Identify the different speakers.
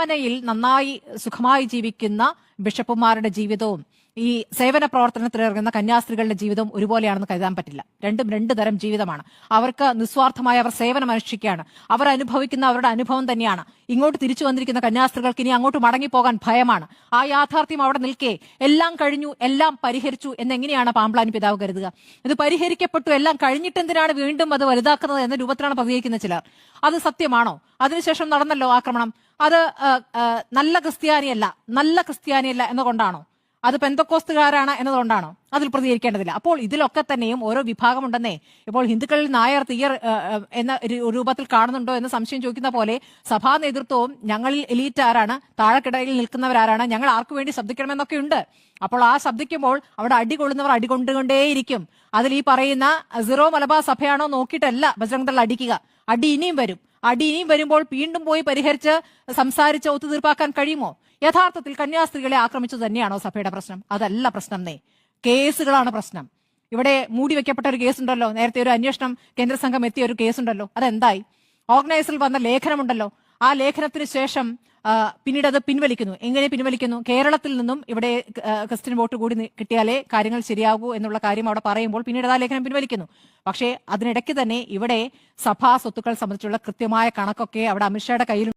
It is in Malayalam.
Speaker 1: അരമനയിൽ നന്നായി സുഖമായി ജീവിക്കുന്ന ബിഷപ്പുമാരുടെ ജീവിതവും ഈ സേവന പ്രവർത്തനത്തിലിറങ്ങുന്ന കന്യാസ്ത്രീകളുടെ ജീവിതം ഒരുപോലെയാണെന്ന് കരുതാൻ പറ്റില്ല. രണ്ടും രണ്ട് തരം ജീവിതമാണ്. അവർക്ക് നിസ്വാർത്ഥമായി അവർ സേവനം അനുഷ്ഠിക്കുകയാണ്. അവർ അനുഭവിക്കുന്ന അവരുടെ അനുഭവം തന്നെയാണ്. ഇങ്ങോട്ട് തിരിച്ചു വന്നിരിക്കുന്ന കന്യാസ്ത്രീകൾക്ക് ഇനി അങ്ങോട്ട് മടങ്ങിപ്പോകാൻ ഭയമാണ്. ആ യാഥാർത്ഥ്യം അവിടെ നിൽക്കെ എല്ലാം കഴിഞ്ഞു, എല്ലാം പരിഹരിച്ചു എന്നെങ്ങനെയാണ് പാമ്പ്ലാനി പിതാവ് കരുതുക? ഇത് പരിഹരിക്കപ്പെട്ടു, എല്ലാം കഴിഞ്ഞിട്ടെന്തിനാണ് വീണ്ടും അത് വലുതാക്കുന്നത് എന്ന രൂപത്തിലാണ് പ്രതികരിക്കുന്ന ചിലർ. അത് സത്യമാണോ? അതിനുശേഷം നടന്നല്ലോ ആക്രമണം. അത് നല്ല ക്രിസ്ത്യാനിയല്ല എന്നുകൊണ്ടാണോ? അത് പെന്തക്കോസ്തുകാരാണ് എന്നതുകൊണ്ടാണോ? അതിൽ പ്രതികരിക്കേണ്ടതില്ല. അപ്പോൾ ഇതിലൊക്കെ തന്നെയും ഓരോ വിഭാഗമുണ്ടെന്നേ. ഇപ്പോൾ ഹിന്ദുക്കളിൽ നായർ തീയർ എന്ന രൂപത്തിൽ കാണുന്നുണ്ടോ എന്ന് സംശയം ചോദിക്കുന്ന പോലെ സഭാ നേതൃത്വവും ഞങ്ങളിൽ എലീറ്റ് ആരാണ്, താഴെക്കിടയിൽ നിൽക്കുന്നവരാരാണ്, ഞങ്ങൾ ആർക്കു വേണ്ടി ശബ്ദിക്കണമെന്നൊക്കെ ഉണ്ട്. അപ്പോൾ ആ ശബ്ദിക്കുമ്പോൾ അവിടെ അടികൊള്ളുന്നവർ അടികൊണ്ടുകൊണ്ടേയിരിക്കും. അതിൽ ഈ പറയുന്ന സിറോ മലബാർ സഭയാണോ നോക്കിയിട്ടല്ല ബജറംഗ് ദൾ അടിക്കുക. അടി ഇനിയും വരുമ്പോൾ വീണ്ടും പോയി പരിഹരിച്ച് സംസാരിച്ച് ഒത്തുതീർപ്പാക്കാൻ കഴിയുമോ? യഥാർത്ഥത്തിൽ കന്യാസ്ത്രീകളെ ആക്രമിച്ചത് തന്നെയാണോ സഭയുടെ പ്രശ്നം? അതല്ല പ്രശ്നം. കേസുകളാണ് പ്രശ്നം. ഇവിടെ മൂടി വെക്കപ്പെട്ട ഒരു കേസുണ്ടല്ലോ, നേരത്തെ ഒരു അന്വേഷണം കേന്ദ്ര സംഘം എത്തിയ ഒരു കേസുണ്ടല്ലോ, അതെന്തായി? ഓർഗനൈസറിൽ വന്ന ലേഖനമുണ്ടല്ലോ, ആ ലേഖനത്തിന് ശേഷം പിന്നീട് അത് പിൻവലിക്കുന്നു. എങ്ങനെ പിൻവലിക്കുന്നു? കേരളത്തിൽ നിന്നും ഇവിടെ ക്രിസ്ത്യൻ വോട്ട് കൂടി കിട്ടിയാലേ കാര്യങ്ങൾ ശരിയാകൂ എന്നുള്ള കാര്യം അവിടെ പറയുമ്പോൾ പിന്നീട് ആ ലേഖനം പിൻവലിക്കുന്നു. പക്ഷേ അതിനിടയ്ക്ക് തന്നെ ഇവിടെ സഭാ സ്വത്തുക്കൾ സംബന്ധിച്ചുള്ള കൃത്യമായ കണക്കൊക്കെ അവിടെ അമിത്ഷായുടെ കയ്യിൽ